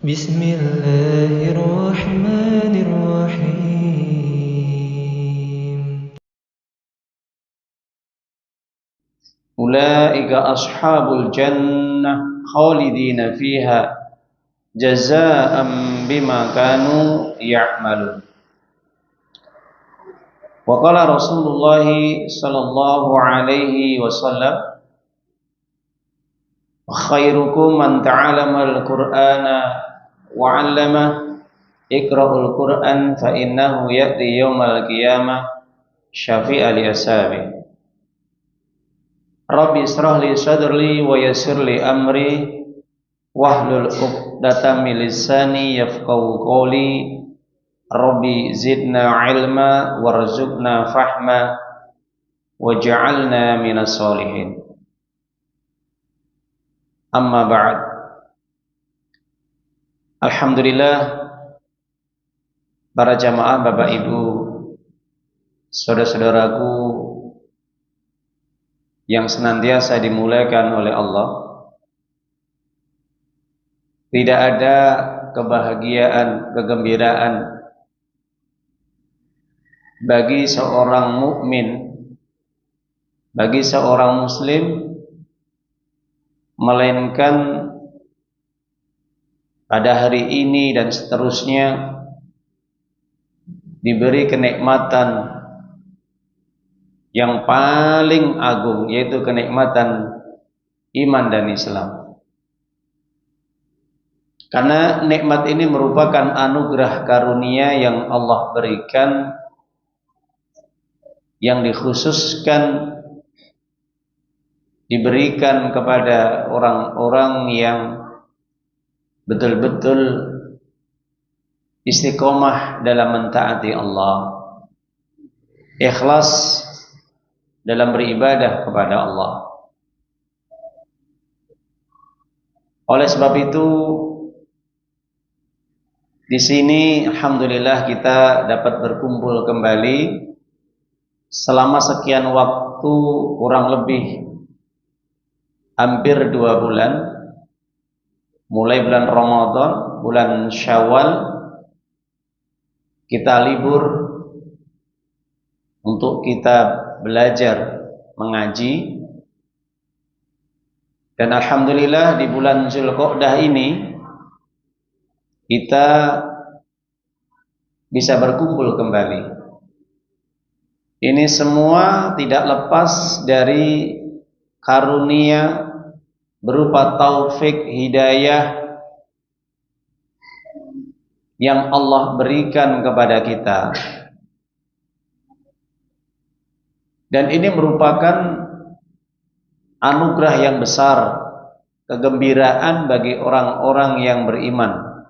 بسم الله الرحمن الرحيم أولئك أصحاب الجنة خالدين فيها جزاء بما كانوا يعملون. وقال رسول الله صلى الله عليه وسلم خيركم من تعلم القرآن وعلمه اقرأوا القرآن فإنه يأتي يوم القيامة شفيعا لأصحابه. Rabbi israh li sadri wa yassir li amri wahlul 'uqdatam min lisani yafqahu qawli. Rabbi zidna ilma warzuqna fahma waj'alna minas solihin. Amma ba'd. Alhamdulillah, para jamaah, Bapak Ibu, saudara-saudaraku yang senantiasa dimuliakan oleh Allah, tidak ada kebahagiaan, kegembiraan bagi seorang mukmin, bagi seorang muslim, melainkan pada hari ini dan seterusnya diberi kenikmatan yang paling agung, yaitu kenikmatan iman dan Islam. Karena nikmat ini merupakan anugerah karunia yang Allah berikan, yang dikhususkan diberikan kepada orang-orang yang betul-betul istiqomah dalam mentaati Allah, ikhlas dalam beribadah kepada Allah. Oleh sebab itu, di sini alhamdulillah kita dapat berkumpul kembali selama sekian waktu, kurang lebih hampir 2 bulan, mulai bulan Ramadan, bulan Syawal, kita libur untuk kita belajar mengaji. Dan alhamdulillah di bulan Zulqa'dah ini kita bisa berkumpul kembali. Ini semua tidak lepas dari karunia berupa taufik hidayah yang Allah berikan kepada kita. Dan ini merupakan anugerah yang besar, kegembiraan bagi orang-orang yang beriman.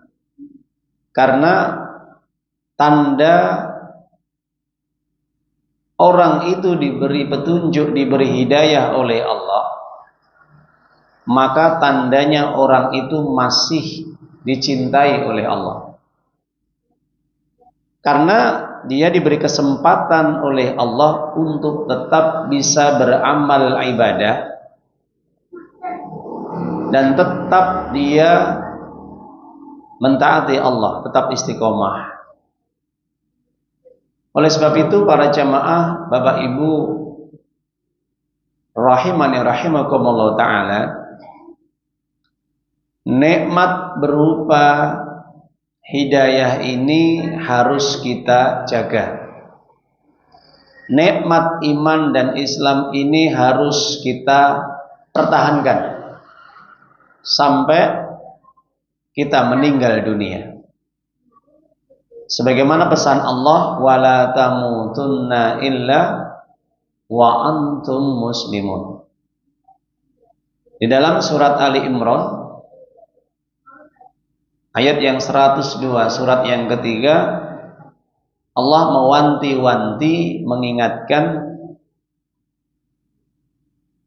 Karena tanda orang itu diberi petunjuk, diberi hidayah oleh Allah, maka tandanya orang itu masih dicintai oleh Allah. Karena dia diberi kesempatan oleh Allah untuk tetap bisa beramal ibadah dan tetap dia mentaati Allah, tetap istiqomah. Oleh sebab itu, para jamaah, Bapak Ibu rahimani rahimakumullah ta'ala, nikmat berupa hidayah ini harus kita jaga. Nikmat iman dan Islam ini harus kita pertahankan sampai kita meninggal dunia. Sebagaimana pesan Allah, wala tamutunna illa wa antum muslimun. Di dalam surat Ali Imran ayat yang 102, surat yang ketiga, Allah mewanti-wanti, mengingatkan,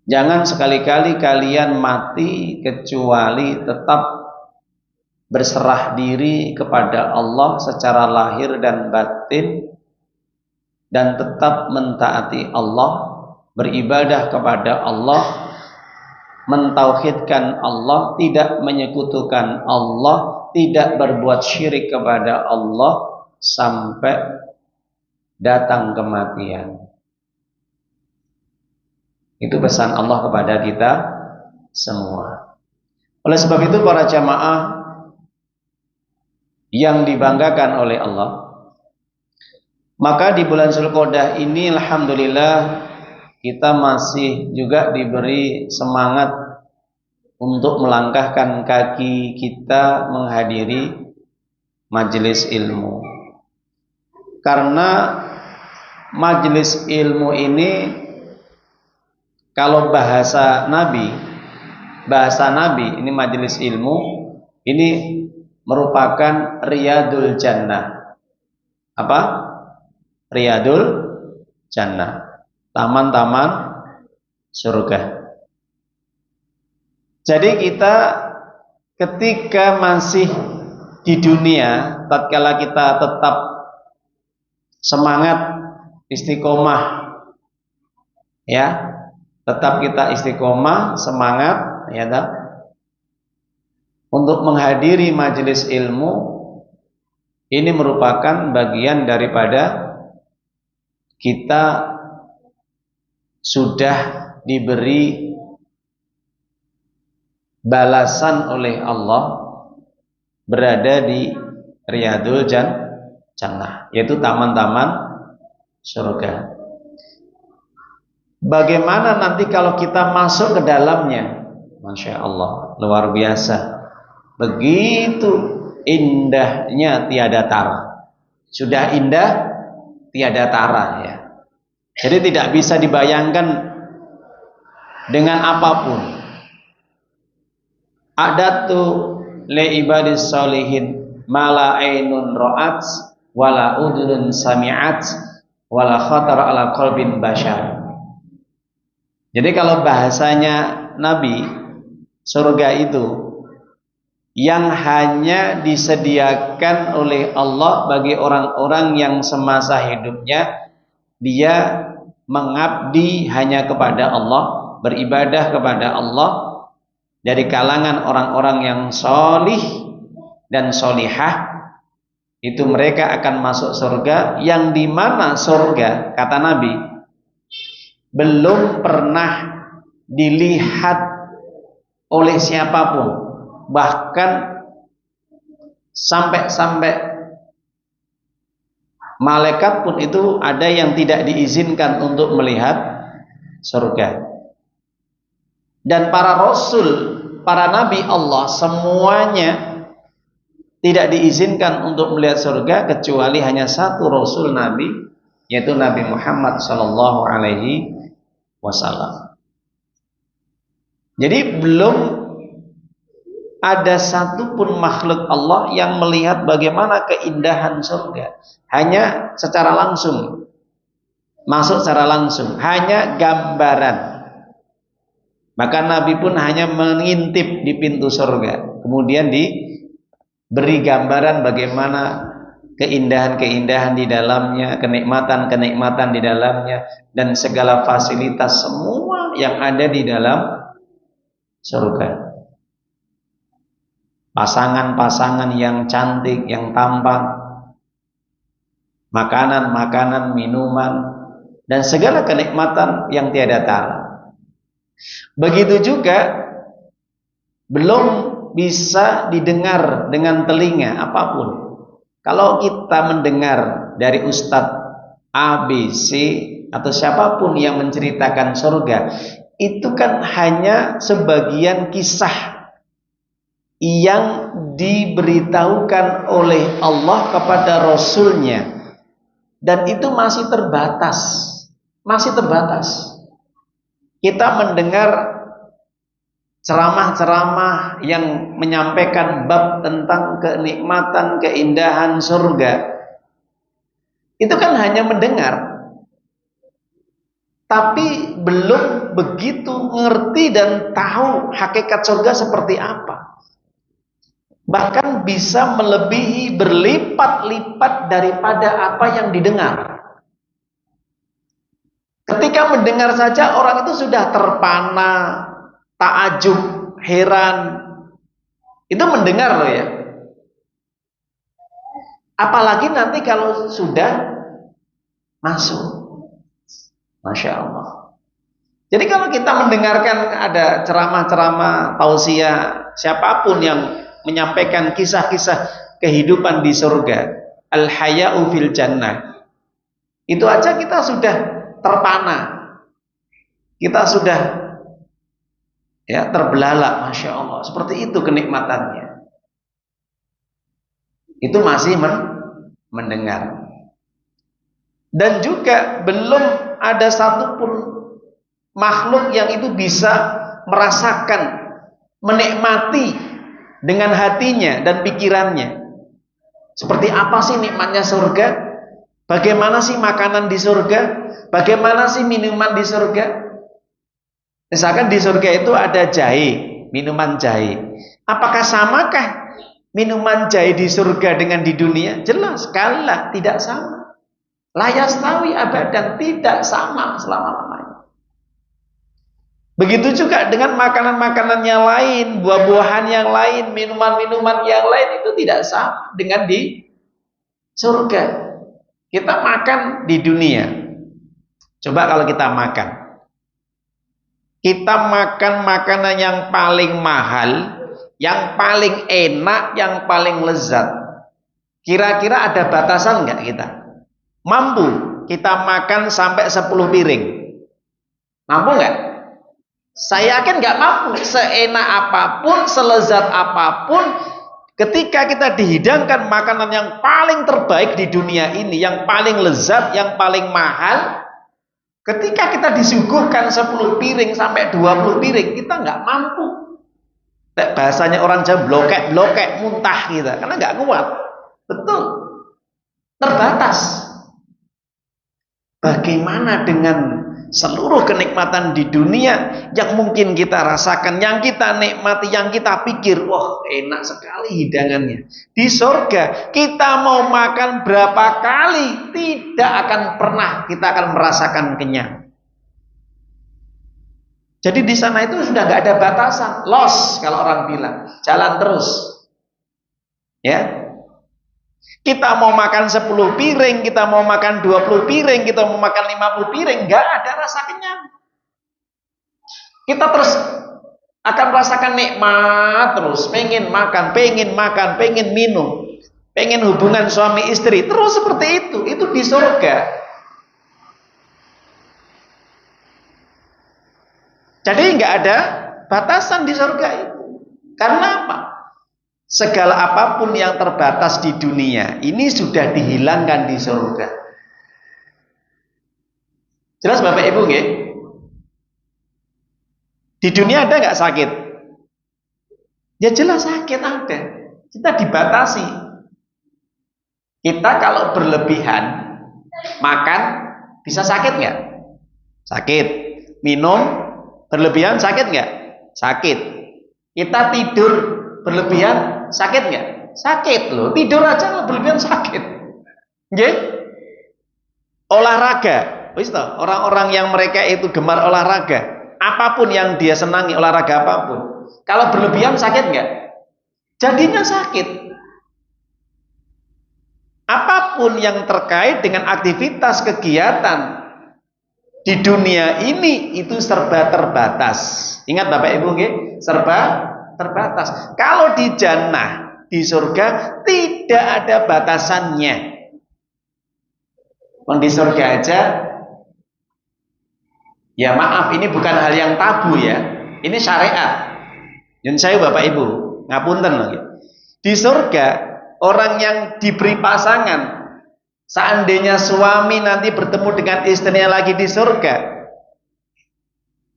jangan sekali-kali kalian mati kecuali tetap berserah diri kepada Allah secara lahir dan batin, dan tetap mentaati Allah, beribadah kepada Allah, mentauhidkan Allah, tidak menyekutukan Allah tidak berbuat syirik kepada Allah sampai datang kematian. Itu pesan Allah kepada kita semua. Oleh sebab itu para jamaah yang dibanggakan oleh Allah, maka di bulan Zulqa'dah ini alhamdulillah kita masih juga diberi semangat untuk melangkahkan kaki kita menghadiri majelis ilmu. Karena majelis ilmu ini, kalau bahasa Nabi ini majelis ilmu ini merupakan riyadul jannah. Apa? Riyadul jannah, taman-taman surga. Jadi kita ketika masih di dunia, tatkala kita tetap semangat istiqomah, ya, tetap kita istiqomah semangat, ya, untuk menghadiri majelis ilmu, ini merupakan bagian daripada kita sudah diberi balasan oleh Allah berada di riyadul jannah, yaitu taman-taman surga. Bagaimana nanti kalau kita masuk ke dalamnya? Masya Allah, luar biasa. Begitu indahnya tiada tara. Sudah indah tiada tara, ya. Jadi tidak bisa dibayangkan dengan apapun. Adatu li ibadis solihin mala ainun ra'at wala udhunun sami'at wala khatar ala qalbin bashar. Jadi kalau bahasanya Nabi, surga itu yang hanya disediakan oleh Allah bagi orang-orang yang semasa hidupnya dia mengabdi hanya kepada Allah, beribadah kepada Allah, dari kalangan orang-orang yang solih dan solihah, itu mereka akan masuk surga, yang dimana surga, kata Nabi, belum pernah dilihat oleh siapapun, bahkan sampai malaikat pun itu ada yang tidak diizinkan untuk melihat surga. Dan para rasul, para nabi Allah semuanya tidak diizinkan untuk melihat surga kecuali hanya satu rasul nabi, yaitu Nabi Muhammad sallallahu alaihi wasallam. Jadi belum ada satupun makhluk Allah yang melihat bagaimana keindahan surga, hanya secara langsung, masuk secara langsung, hanya gambaran. Maka Nabi pun hanya mengintip di pintu surga, kemudian diberi gambaran bagaimana keindahan-keindahan di dalamnya, kenikmatan-kenikmatan di dalamnya, dan segala fasilitas semua yang ada di dalam surga. Pasangan-pasangan yang cantik, yang tampan, makanan-makanan, minuman, dan segala kenikmatan yang tiada tara. Begitu juga belum bisa didengar dengan telinga apapun. Kalau kita mendengar dari ustadz A, B, C atau siapapun yang menceritakan surga, itu kan hanya sebagian kisah yang diberitahukan oleh Allah kepada Rasulnya, dan itu masih terbatas. Kita mendengar ceramah-ceramah yang menyampaikan bab tentang kenikmatan, keindahan surga. Itu kan hanya mendengar, tapi belum begitu ngerti dan tahu hakikat surga seperti apa. Bahkan bisa melebihi berlipat-lipat daripada apa yang didengar. Ketika mendengar saja orang itu sudah terpana, takjub, heran. Itu mendengar loh ya. Apalagi nanti kalau sudah masuk. Masya Allah. Jadi kalau kita mendengarkan ada ceramah-ceramah tausiah, siapapun yang menyampaikan kisah-kisah kehidupan di surga, al-haya'u fil jannah, itu aja kita sudah terpana, kita sudah ya terbelalak. Masya Allah, seperti itu kenikmatannya. Itu masih mendengar. Dan juga belum ada satupun makhluk yang itu bisa merasakan, menikmati dengan hatinya dan pikirannya. Seperti apa sih nikmatnya surga? Bagaimana sih makanan di surga? Bagaimana sih minuman di surga? Misalkan di surga itu ada jahe, minuman jahe. Apakah samakah minuman jahe di surga dengan di dunia? Jelas, kalla, tidak sama. La yastawi abadan, tidak sama selama-lamanya. Begitu juga dengan makanan-makanan yang lain, buah-buahan yang lain, minuman-minuman yang lain, itu tidak sama dengan di surga. Kita makan di dunia. Coba kalau kita makan makanan yang paling mahal, yang paling enak, yang paling lezat. Kira-kira ada batasan nggak kita? Mampu kita makan sampai 10 piring? Mampu nggak? Saya yakin nggak mampu. Seenak apapun, selezat apapun, ketika kita dihidangkan makanan yang paling terbaik di dunia ini, yang paling lezat, yang paling mahal, ketika kita disuguhkan 10 piring sampai 20 piring, kita nggak mampu. Bahasanya orang Jawa, blokek, muntah kita, karena nggak kuat. Betul, terbatas. Bagaimana dengan seluruh kenikmatan di dunia yang mungkin kita rasakan, yang kita nikmati, yang kita pikir, wah enak sekali hidangannya. Di surga kita mau makan berapa kali, tidak akan pernah kita akan merasakan kenyang. Jadi di sana itu sudah nggak ada batasan, los kalau orang bilang, jalan terus. Ya. Kita mau makan 10 piring, kita mau makan 20 piring, kita mau makan 50 piring, nggak ada rasa kenyang. Kita terus akan merasakan nikmat terus, pengen makan, pengen minum, pengen hubungan suami istri, terus seperti itu di surga. Jadi nggak ada batasan di surga itu. Karena apa? Segala apapun yang terbatas di dunia ini sudah dihilangkan di surga. Jelas Bapak Ibu nggih? Di dunia ada nggak sakit? Ya jelas sakit ada. Kita dibatasi. Kita kalau berlebihan makan bisa sakit nggak? Sakit. Minum berlebihan sakit nggak? Sakit. Kita tidur berlebihan sakit nggak? Sakit loh. Tidur aja berlebihan sakit. Nggih? Olahraga. Wis toh, orang-orang yang mereka itu gemar olahraga, apapun yang dia senangi, olahraga apapun, kalau berlebihan sakit nggak? Jadinya sakit. Apapun yang terkait dengan aktivitas kegiatan di dunia ini itu serba terbatas. Ingat Bapak Ibu nggih? Serba terbatas. Kalau di jannah, di surga tidak ada batasannya. Di surga aja, ya maaf, ini bukan hal yang tabu ya. Ini syariat. Dan saya Bapak Ibu, ngapunten lagi. Di surga, orang yang diberi pasangan, seandainya suami nanti bertemu dengan istrinya lagi di surga,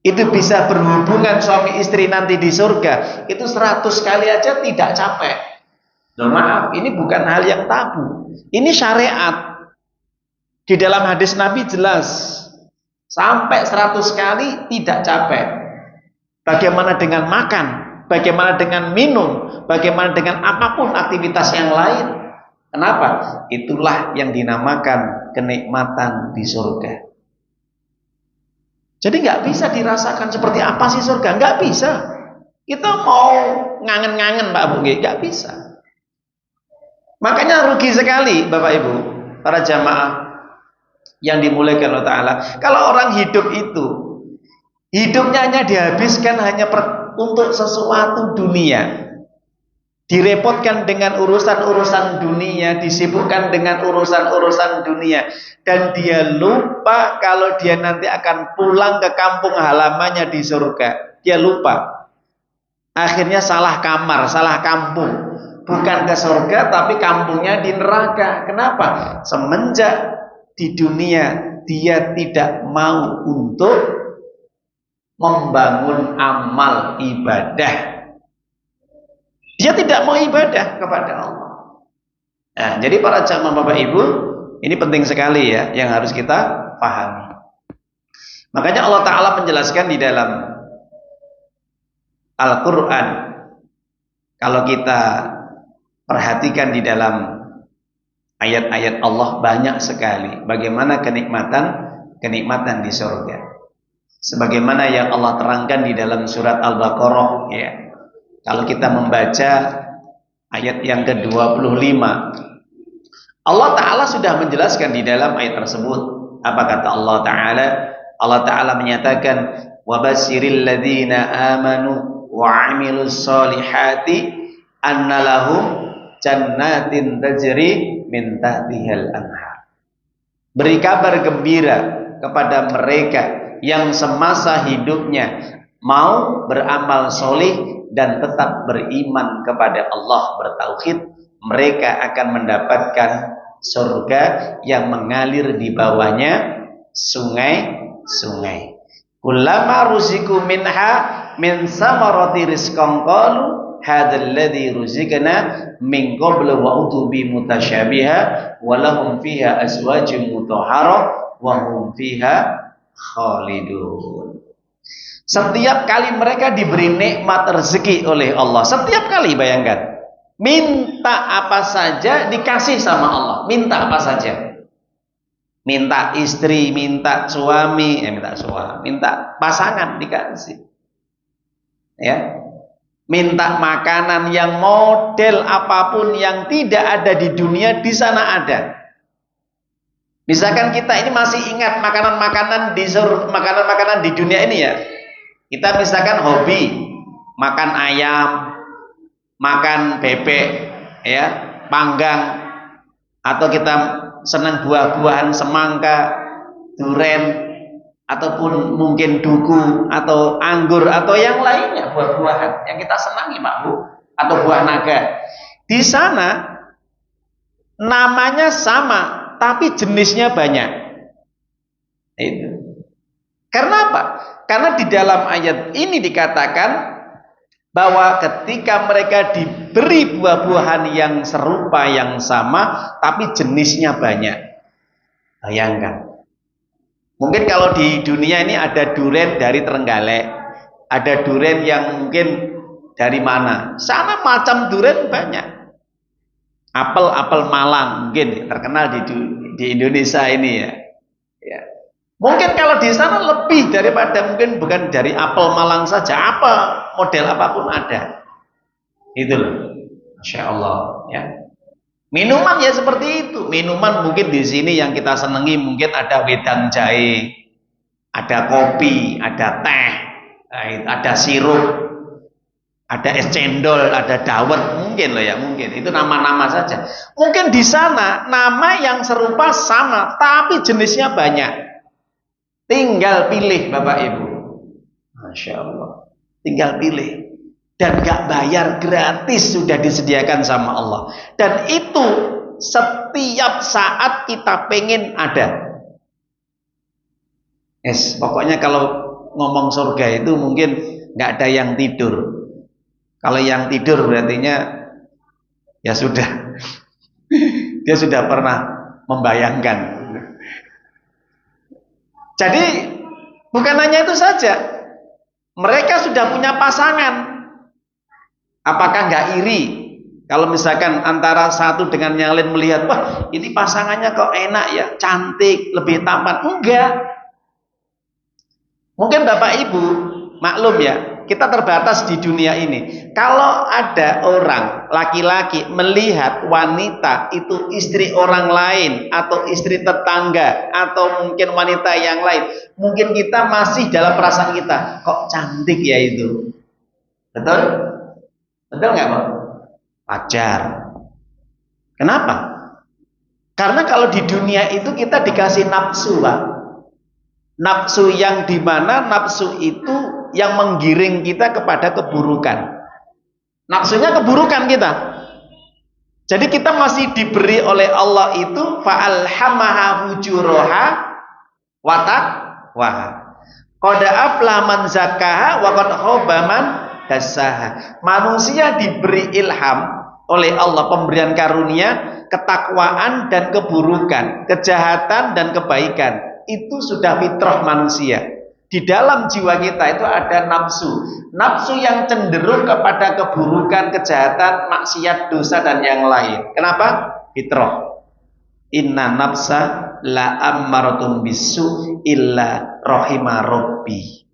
itu bisa berhubungan suami istri nanti di surga, itu 100 kali aja tidak capek. Loh, maaf, ini bukan hal yang tabu. Ini syariat. Di dalam hadis Nabi jelas, sampai 100 kali tidak capek. Bagaimana dengan makan? Bagaimana dengan minum? Bagaimana dengan apapun aktivitas yang lain? Kenapa? Itulah yang dinamakan kenikmatan di surga. Jadi nggak bisa dirasakan seperti apa sih surga? Nggak bisa. Kita mau ngangen-ngangen Pak Bu, nggak bisa. Makanya rugi sekali Bapak Ibu, para jamaah yang dimuliakan Allah Ta'ala. Kalau orang hidup itu, hidupnya hanya dihabiskan hanya untuk sesuatu dunia, direpotkan dengan urusan-urusan dunia, disibukkan dengan urusan-urusan dunia, dan dia lupa kalau dia nanti akan pulang ke kampung halamannya di surga. Dia lupa. Akhirnya salah kamar, salah kampung. Bukan ke surga tapi kampungnya di neraka. Kenapa? Semenjak di dunia dia tidak mau untuk membangun amal ibadah. Dia tidak mau ibadah kepada Allah. Nah, jadi para jamaah Bapak Ibu, ini penting sekali ya yang harus kita pahami. Makanya Allah Ta'ala menjelaskan di dalam Al-Quran, kalau kita perhatikan di dalam ayat-ayat Allah banyak sekali bagaimana kenikmatan di surga. Sebagaimana yang Allah terangkan di dalam surat Al-Baqarah ya. Kalau kita membaca ayat yang ke-25, Allah Ta'ala sudah menjelaskan di dalam ayat tersebut. Apa kata Allah Ta'ala? Allah Ta'ala menyatakan, وَبَشِّرِ الَّذِينَ آمَنُوا وَعَمِلُوا الصَّالِحَاتِ أَنَّ لَهُمْ جَنَّاتٍ تَجْرِي مِنْ تَحْتِهَا الْأَنْهَارُ. Beri kabar gembira kepada mereka yang semasa hidupnya mau beramal solih dan tetap beriman kepada Allah, bertauhid, mereka akan mendapatkan surga yang mengalir di bawahnya sungai-sungai. Kullama ruziku minha min samarati rizqan qalu hadzal ladzi ruzikna min qablu wa utubi mutasyabiha wa lahum fiha azwajun mutahharah wa hum fiha khalidun. Setiap kali mereka diberi nikmat rezeki oleh Allah, setiap kali bayangkan, minta apa saja dikasih sama Allah. Minta apa saja, minta istri, minta suami, minta pasangan dikasih, ya. Minta makanan yang model apapun yang tidak ada di dunia, di sana ada. Misalkan kita ini masih ingat makanan-makanan di dunia ini ya. Kita misalkan hobi makan ayam, makan bebek, ya, panggang, atau kita senang buah-buahan semangka, duren, ataupun mungkin duku atau anggur atau yang lainnya, buah-buahan yang kita senangi, Pak Bu, atau buah naga. Di sana namanya sama, tapi jenisnya banyak. Itu. Karena apa? Karena di dalam ayat ini dikatakan bahwa ketika mereka diberi buah-buahan yang serupa, yang sama, tapi jenisnya banyak. Bayangkan. Mungkin kalau di dunia ini ada durian dari Trenggalek, ada durian yang mungkin dari mana. Sana macam durian banyak. Apel Malang mungkin terkenal di Indonesia ini ya. Ya. Mungkin kalau di sana lebih daripada, mungkin bukan dari apel Malang saja, apa model apapun ada. Itu loh. Masya Allah ya. Minuman ya seperti itu. Minuman mungkin di sini yang kita senangi mungkin ada wedang jahe, ada kopi, ada teh, ada sirup, ada es cendol, ada dawet, mungkin loh ya, mungkin itu nama-nama saja. Mungkin di sana nama yang serupa sama, tapi jenisnya banyak. Tinggal pilih Bapak Ibu. Masya Allah. Tinggal pilih. Dan gak bayar, gratis, sudah disediakan sama Allah. Dan itu setiap saat kita pengen ada. Pokoknya kalau ngomong surga itu mungkin gak ada yang tidur. Kalau yang tidur berartinya ya sudah. Dia sudah pernah membayangkan. Jadi bukan hanya itu saja, mereka sudah punya pasangan. Apakah nggak iri kalau misalkan antara satu dengan yang lain melihat, wah ini pasangannya kok enak ya, cantik, lebih tampan? Enggak. Mungkin Bapak Ibu maklum ya, kita terbatas di dunia ini. Kalau ada orang laki-laki melihat wanita itu istri orang lain atau istri tetangga atau mungkin wanita yang lain, mungkin kita masih dalam perasaan kita, kok cantik ya itu. Betul? Betul nggak, Pak? Wajar. Kenapa? Karena kalau di dunia itu kita dikasih nafsu, Pak. Nafsu yang dimana nafsu itu yang menggiring kita kepada keburukan. Nafsunya keburukan kita. Jadi kita masih diberi oleh Allah itu fa'alhamaha fujuraha wa taqwaha. Qad aflaha man zakkaha wa qad khaba man dassaha. Manusia diberi ilham oleh Allah, pemberian karunia, ketakwaan dan keburukan, kejahatan dan kebaikan. Itu sudah fitrah manusia. Di dalam jiwa kita itu ada nafsu. Nafsu yang cenderung kepada keburukan, kejahatan, maksiat, dosa dan yang lain. Kenapa? Fitrah. Inna nafsa la ammaratun bisu illa rahima rabbi.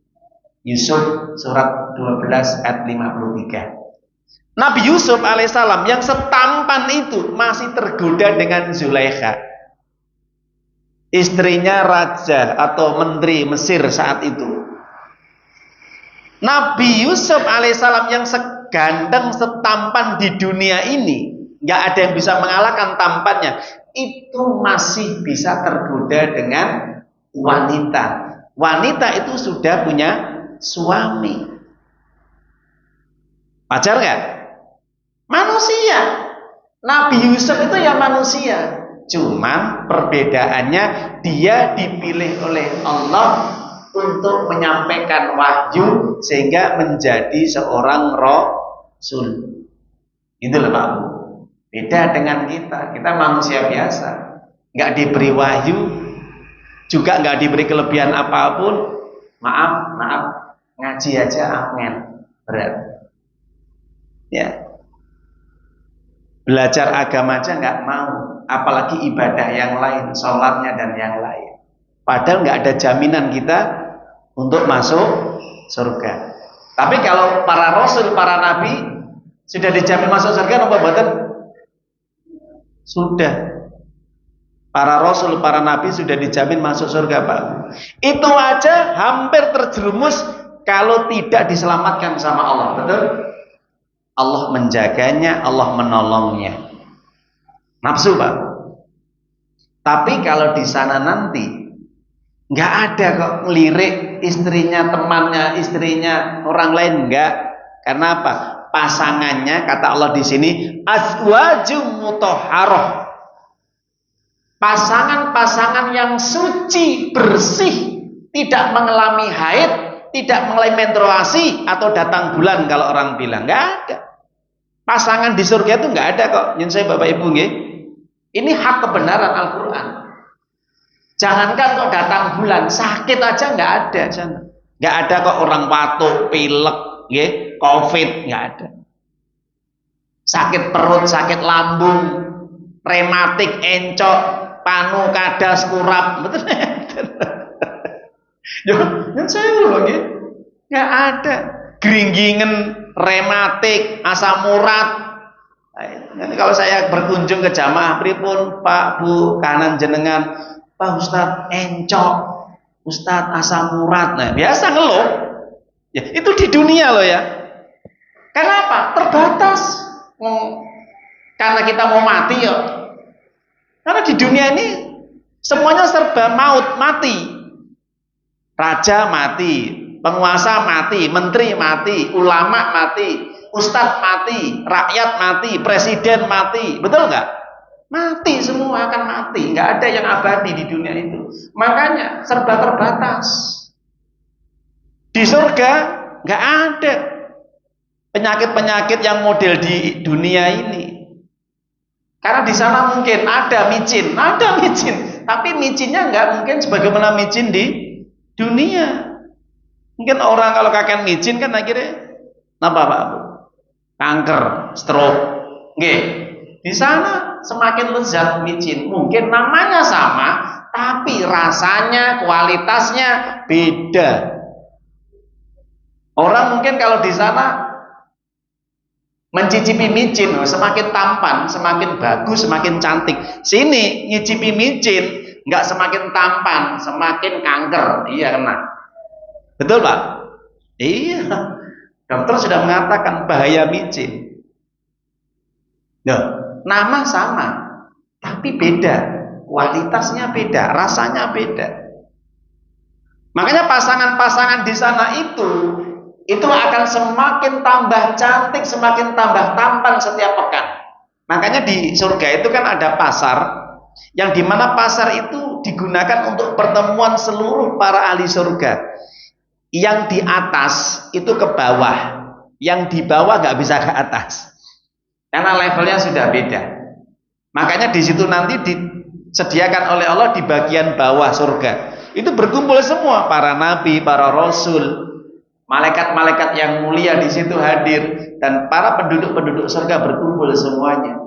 Yusuf surat 12 ayat 53. Nabi Yusuf alaihissalam yang setampan itu masih tergoda dengan Zulaikha, istrinya raja atau menteri Mesir saat itu. Nabi Yusuf alaihissalam yang seganteng, setampan di dunia ini, nggak ada yang bisa mengalahkan tampannya, itu masih bisa tergoda dengan wanita. Wanita itu sudah punya suami. Wajar nggak? Manusia. Nabi Yusuf itu ya manusia. Cuman perbedaannya dia dipilih oleh Allah untuk menyampaikan wahyu sehingga menjadi seorang rasul. Itu loh Pak Bu. Beda dengan kita. Kita manusia biasa, nggak diberi wahyu, juga nggak diberi kelebihan apapun. Maaf, ngaji aja angin berat. Ya. Belajar agama aja nggak mau, apalagi ibadah yang lain, sholatnya dan yang lain. Padahal nggak ada jaminan kita untuk masuk surga. Tapi kalau para rasul, para nabi sudah dijamin masuk surga, apa buatan? Sudah. Para rasul, para nabi sudah dijamin masuk surga, Pak. Itu aja hampir terjerumus kalau tidak diselamatkan sama Allah, betul? Allah menjaganya, Allah menolongnya. Nafsu, Pak. Tapi kalau di sana nanti nggak ada kok ngelirik istrinya, temannya, istrinya orang lain, nggak. Karena apa? Pasangannya, kata Allah di sini, azwajum mutahharah. Pasangan-pasangan yang suci, bersih, tidak mengalami haid, tidak mengalami menstruasi atau datang bulan kalau orang bilang, nggak ada. Pasangan di surga itu nggak ada kok. Nyun saya Bapak Ibu nggih. Ini hak kebenaran Al-Qur'an. Jangankan kok datang bulan, sakit aja nggak ada sana. Nggak ada kok orang batuk, pilek, nggih, COVID, nggak ada. Sakit perut, sakit lambung, rematik, encok, panu, kadas, kurap, betul. Nyun saya loh nggih. Nggak ada. Geringgingen, rematik, asam urat. Nanti kalau saya berkunjung ke jamaah pripun Pak Bu kanan jenengan, Pak Ustadz encok, Ustadz asam urat. Nah biasa ngeluh. Ya itu di dunia loh ya. Kenapa? Terbatas. Karena kita mau mati ya. Karena di dunia ini semuanya serba maut, mati. Raja mati, penguasa mati, menteri mati, ulama mati, ustadz mati, rakyat mati, presiden mati, betul nggak? Mati semua akan mati, nggak ada yang abadi di dunia itu. Makanya serba terbatas. Di surga nggak ada penyakit-penyakit yang model di dunia ini. Karena di sana mungkin ada micin, tapi micinnya nggak mungkin sebagaimana micin di dunia. Mungkin orang kalau kakek micin kan akhirnya apa Pak? Kanker, stroke. Nggih. Di sana semakin lezat micin. Mungkin namanya sama, tapi rasanya, kualitasnya beda. Orang mungkin kalau di sana mencicipi micin, semakin tampan, semakin bagus, semakin cantik. Sini ngicipi micin, nggak semakin tampan, semakin kanker. Iya kena. Betul Pak? Iya. Dokter sudah mengatakan bahaya micin. Nah, nama sama, tapi beda. Kualitasnya beda, rasanya beda. Makanya pasangan-pasangan di sana itu akan semakin tambah cantik, semakin tambah tampan setiap pekan. Makanya di surga itu kan ada pasar, yang dimana pasar itu digunakan untuk pertemuan seluruh para ahli surga. Yang di atas itu ke bawah, yang di bawah nggak bisa ke atas, karena levelnya sudah beda. Makanya di situ nanti disediakan oleh Allah di bagian bawah surga. Itu berkumpul semua para nabi, para rasul, malaikat-malaikat yang mulia di situ hadir, dan para penduduk-penduduk surga berkumpul semuanya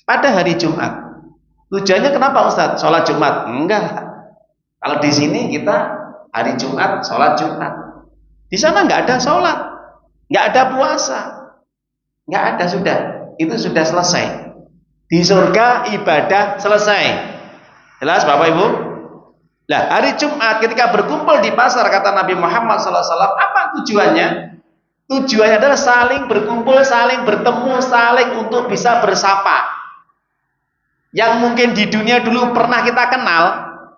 pada hari Jumat. Tujuannya kenapa Ustaz? Sholat Jumat? Enggak. Kalau di sini kita hari Jumat sholat Jumat. Di sana nggak ada sholat, nggak ada puasa, nggak ada, sudah. Itu sudah selesai. Di surga ibadah selesai. Jelas Bapak Ibu? Nah, hari Jumat ketika berkumpul di pasar, kata Nabi Muhammad SAW, apa tujuannya? Tujuannya adalah saling berkumpul, saling bertemu, saling untuk bisa bersapa. Yang mungkin di dunia dulu pernah kita kenal,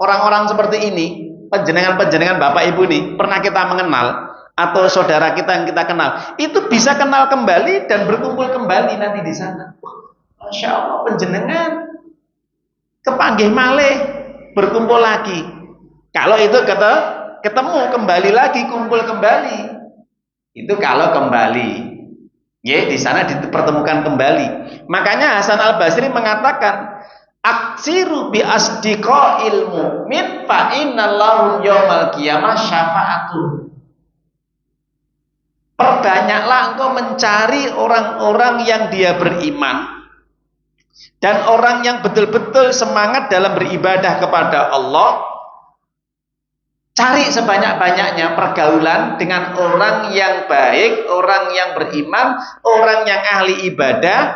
orang-orang seperti ini, penjenengan-penjenengan Bapak Ibu ini, pernah kita mengenal, atau saudara kita yang kita kenal, itu bisa kenal kembali dan berkumpul kembali nanti di sana. Masya Allah, penjenengan kepanggih malih, berkumpul lagi. Kalau itu ketemu kembali lagi, kumpul kembali. Itu kalau kembali, ya, di sana dipertemukan kembali. Makanya Hasan Al Basri mengatakan, aksiru bi asdiqail mu'min fa innallahu yaumal qiyamah syafa'atuh. Perbanyaklah engkau mencari orang-orang yang dia beriman dan orang yang betul-betul semangat dalam beribadah kepada Allah. Cari sebanyak-banyaknya pergaulan dengan orang yang baik, orang yang beriman, orang yang ahli ibadah.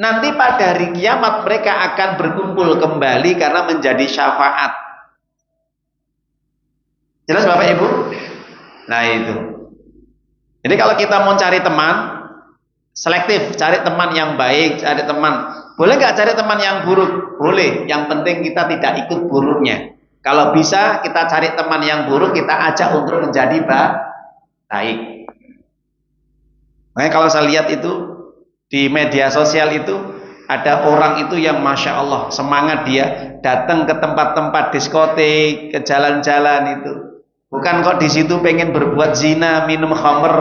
Nanti pada hari kiamat mereka akan berkumpul kembali karena menjadi syafaat. Jelas Bapak Ibu? Nah itu. Jadi kalau kita mau cari teman, selektif, cari teman yang baik, cari teman. Boleh nggak cari teman yang buruk? Boleh. Yang penting kita tidak ikut buruknya. Kalau bisa kita cari teman yang buruk, kita ajak untuk menjadi baik. Makanya kalau saya lihat itu di media sosial itu ada orang itu yang Masya Allah semangat, dia datang ke tempat-tempat diskotik, ke jalan-jalan itu. Bukan kok di situ pengen berbuat zina, minum khamr,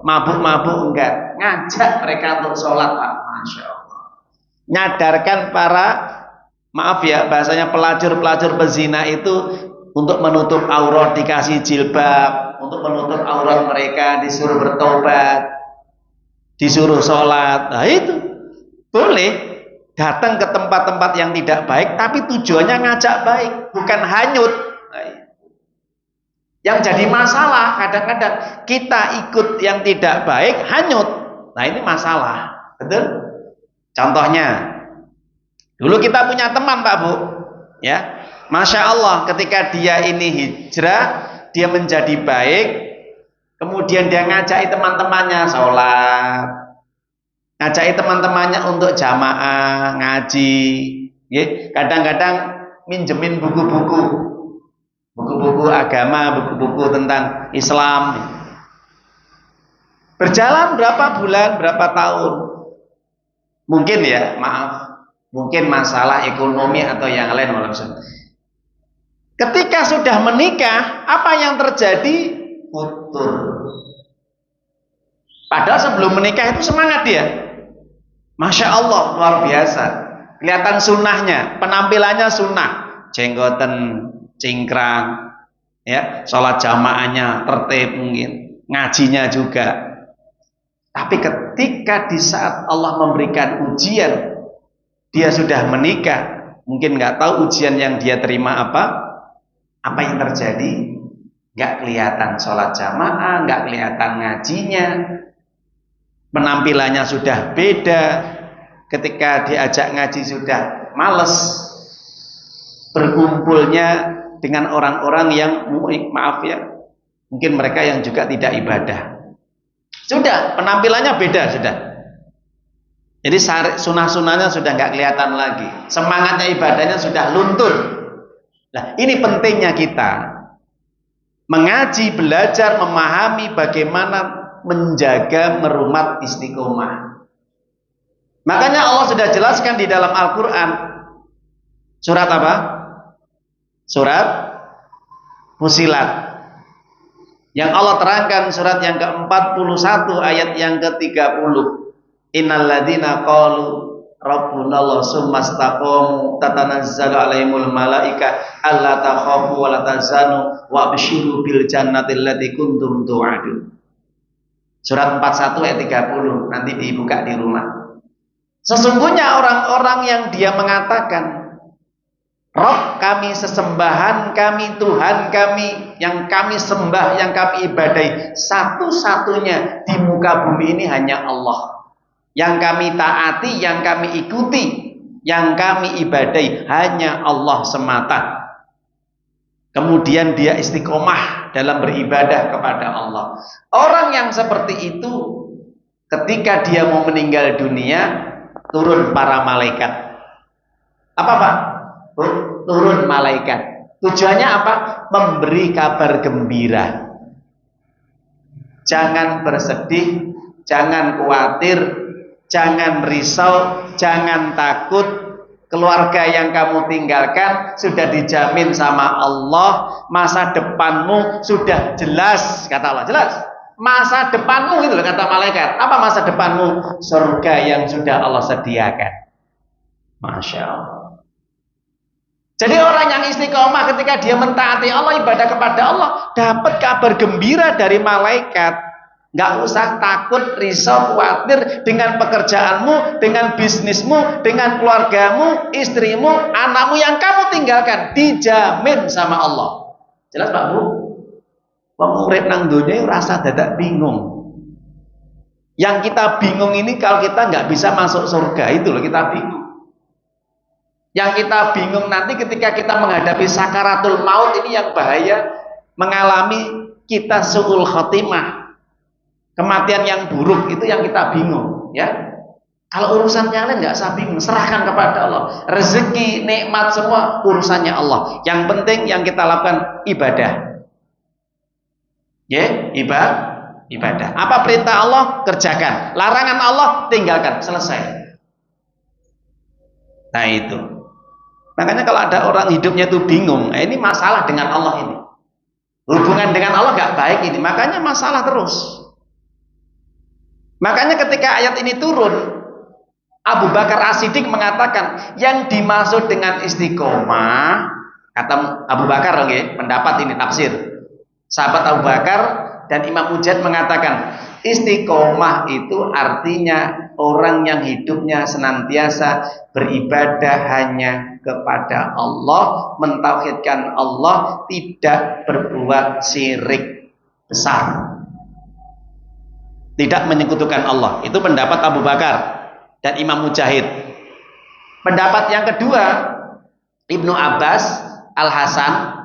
mabuk-mabuk, enggak. Ngajak mereka untuk sholat, Pak. Masya Allah. Nyadarkan para, maaf ya, bahasanya pelacur-pelacur pezina itu untuk menutup aurat dikasih jilbab, untuk menutup aurat mereka disuruh bertobat, disuruh sholat. Nah itu boleh datang ke tempat-tempat yang tidak baik, tapi tujuannya ngajak baik, bukan hanyut. Yang jadi masalah kadang-kadang kita ikut yang tidak baik, hanyut. Nah ini masalah, betul? Contohnya, dulu kita punya teman Pak Bu, ya, Masya Allah, ketika dia ini hijrah, dia menjadi baik, kemudian dia ngajak teman-temannya sholat, ngajak teman-temannya untuk jamaah, ngaji, kadang-kadang minjemin buku-buku agama, buku-buku tentang Islam. Berjalan berapa bulan, berapa tahun, mungkin ya, maaf, mungkin masalah ekonomi atau yang lain. Ketika sudah menikah, apa yang terjadi? Putus. Padahal sebelum menikah itu semangat dia, Masya Allah, luar biasa. Kelihatan sunnahnya, penampilannya sunnah, jenggoten, cingkrang, ya, sholat jamaahnya tertib, mungkin ngajinya juga. Tapi ketika di saat Allah memberikan ujian, dia sudah menikah, mungkin nggak tahu ujian yang dia terima apa yang terjadi. nggak kelihatan sholat jamaah, nggak kelihatan ngajinya, penampilannya sudah beda, ketika diajak ngaji sudah males, berkumpulnya dengan orang-orang yang maaf ya, mungkin mereka yang juga tidak ibadah. Sudah, penampilannya beda sudah. Jadi sunah-sunahnya sudah nggak kelihatan lagi. Semangatnya ibadahnya sudah luntur. Nah, ini pentingnya kita mengaji, belajar, memahami bagaimana menjaga merumat istiqomah. Makanya Allah sudah jelaskan di dalam Al-Quran. Surat apa? Surat Fusilat. Yang Allah terangkan surat yang ke-41 ayat yang ke-30. Innal ladzina qalu rabbunallahu tsumastaqamu tatanazzalu alaihimul malaika alla takhafu wa la tahzanu wa abshiru bil jannati allati kuntum tu'adun. Surat 41 ayat 30, nanti dibuka di rumah. Sesungguhnya orang-orang yang dia mengatakan Rob kami, sesembahan kami, Tuhan kami, yang kami sembah, yang kami ibadahi, satu-satunya di muka bumi ini hanya Allah. Yang kami taati, yang kami ikuti, yang kami ibadahi hanya Allah semata. Kemudian dia istiqomah dalam beribadah kepada Allah. Orang yang seperti itu, ketika dia mau meninggal dunia, turun para malaikat. Apa Pak? Turun malaikat. Tujuannya apa? Memberi kabar gembira. Jangan bersedih, jangan khawatir, jangan risau, jangan takut. Keluarga yang kamu tinggalkan sudah dijamin sama Allah. Masa depanmu sudah jelas, kata Allah. Jelas. Masa depanmu gitu loh, kata malaikat. Apa masa depanmu? Surga yang sudah Allah sediakan. Masya Allah. Jadi orang yang istiqomah ketika dia mentaati Allah, ibadah kepada Allah, dapat kabar gembira dari malaikat. Nggak usah takut, risau, khawatir dengan pekerjaanmu, dengan bisnismu, dengan keluargamu, istrimu, anakmu yang kamu tinggalkan, dijamin sama Allah. Jelas Pak Bu? Pengurip nang dunia rasa dadak bingung. Yang kita bingung ini kalau kita nggak bisa masuk surga, itu loh kita bingung. Yang kita bingung nanti ketika kita menghadapi sakaratul maut ini yang bahaya, mengalami kita su'ul khotimah, kematian yang buruk, itu yang kita bingung ya. Kalau urusan yang lain nggak usah bingung, serahkan kepada Allah. Rezeki, nikmat semua urusannya Allah. Yang penting yang kita lakukan ibadah. Ya, ibadah. Apa perintah Allah? Kerjakan. Larangan Allah tinggalkan. Selesai. Nah itu. Makanya kalau ada orang hidupnya itu bingung, ini masalah dengan Allah ini. Hubungan dengan Allah nggak baik ini. Makanya masalah terus. Makanya ketika ayat ini turun, Abu Bakar As-Siddiq mengatakan yang dimaksud dengan istiqomah, kata Abu Bakar, okay, pendapat ini tafsir sahabat Abu Bakar dan Imam Mujahid mengatakan istiqomah itu artinya orang yang hidupnya senantiasa beribadah hanya kepada Allah, mentauhidkan Allah, tidak berbuat syirik besar, tidak menyekutukan Allah. Itu pendapat Abu Bakar dan Imam Mujahid. Pendapat yang kedua, Ibnu Abbas Al-Hasan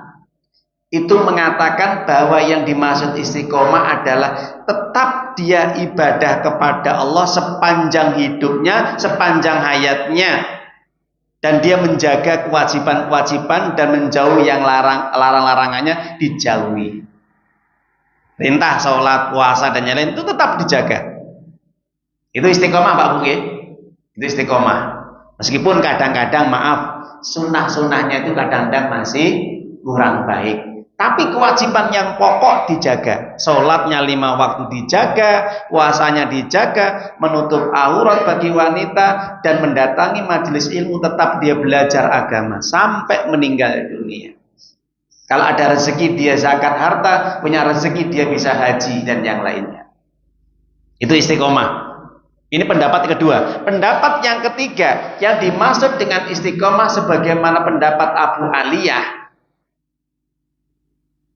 itu mengatakan bahwa yang dimaksud istiqomah adalah tetap dia ibadah kepada Allah sepanjang hidupnya, sepanjang hayatnya, dan dia menjaga kewajiban-kewajiban dan menjauhi yang larang-larangannya dijauhi. Perintah, sholat, puasa dan yang lain itu tetap dijaga. Itu istiqomah Pak Buki. Itu istiqomah. Meskipun kadang-kadang maaf, sunnah-sunnahnya itu kadang-kadang masih kurang baik. Tapi kewajiban yang pokok dijaga. Sholatnya 5 waktu dijaga, puasanya dijaga, menutup aurat bagi wanita, dan mendatangi majelis ilmu, tetap dia belajar agama sampai meninggal dunia. Kalau ada rezeki dia zakat harta, punya rezeki dia bisa haji dan yang lainnya. Itu istiqomah. Ini pendapat kedua. Pendapat yang ketiga, yang dimaksud dengan istiqomah sebagaimana pendapat Abu Aliyah,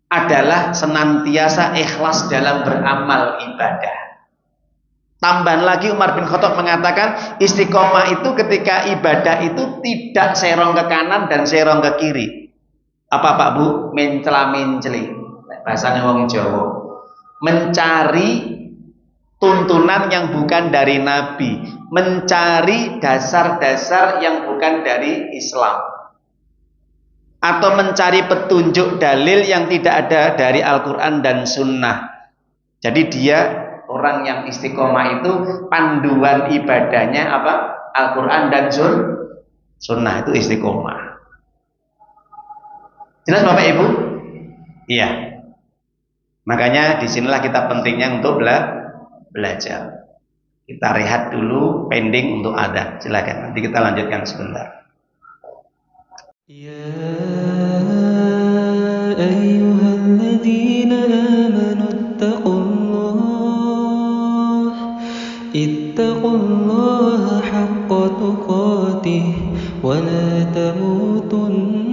adalah senantiasa ikhlas dalam beramal ibadah. Tambahan lagi Umar bin Khattab mengatakan istiqomah itu ketika ibadah itu tidak serong ke kanan dan serong ke kiri. Apa Pak Bu? Mencela-menceli. Bahasanya wong Jawa. Mencari tuntunan yang bukan dari Nabi, mencari dasar-dasar yang bukan dari Islam, atau mencari petunjuk dalil yang tidak ada dari Al-Quran dan Sunnah. Jadi dia orang yang istiqomah itu panduan ibadahnya apa? Al-Quran dan Sunnah, itu istiqomah. Jelas Bapak Ibu? Iya. Makanya disinilah kita pentingnya untuk belajar. Kita rehat dulu, pending untuk adzan. Silakan. Nanti kita lanjutkan sebentar. Ya ayyuhalladzina amanu ittaqullaha haqqa tuqatih wa la tamutunna